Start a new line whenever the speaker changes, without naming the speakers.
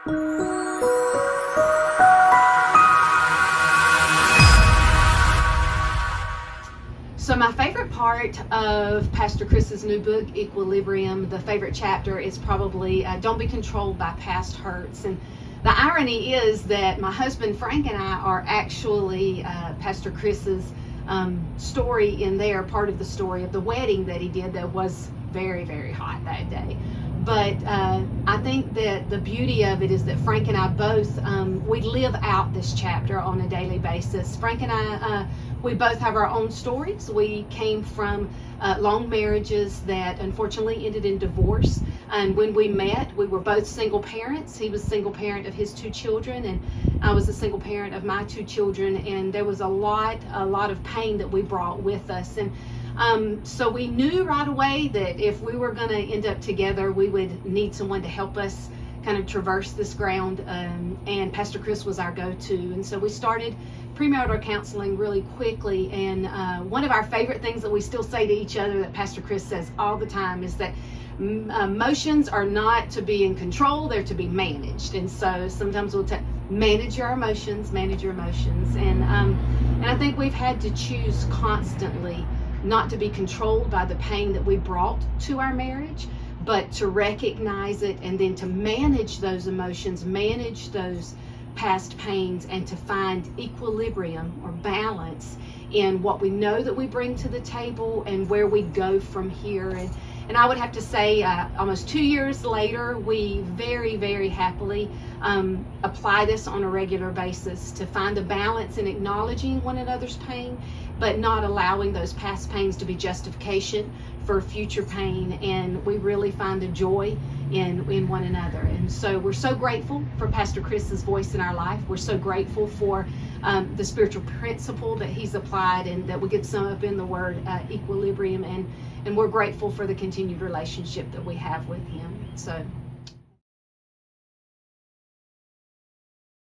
So my favorite part of Pastor Chris's new book, Equilibrium, the favorite chapter is probably Don't Be Controlled by Past Hurts. And the irony is that my husband Frank and I are actually Pastor Chris's story in there, part of the story of the wedding that he did that was very, very hot that day. But I think that the beauty of it is that Frank and I both, we live out this chapter on a daily basis. Frank and I, we both have our own stories. We came from long marriages that unfortunately ended in divorce. And when we met, we were both single parents. He was a single parent of his 2 children, and I was a single parent of my 2 children. And there was a lot of pain that we brought with us. And so we knew right away that if we were going to end up together, we would need someone to help us kind of traverse this ground, and Pastor Chris was our go-to. And so we started premarital counseling really quickly, and one of our favorite things that we still say to each other that Pastor Chris says all the time is that emotions are not to be in control, they're to be managed. And so sometimes we'll manage your emotions, and I think we've had to choose constantly not to be controlled by the pain that we brought to our marriage, but to recognize it and then to manage those emotions, manage those past pains, and to find equilibrium or balance in what we know that we bring to the table and where we go from here. And I would have to say almost 2 years later, we very, very happily apply this on a regular basis to find a balance in acknowledging one another's pain, but not allowing those past pains to be justification for future pain. And we really find the joy in one another. And so we're so grateful for Pastor Chris's voice in our life. We're so grateful for the spiritual principle that he's applied and that we could sum up in the word equilibrium. And we're grateful for the continued relationship that we have with him. So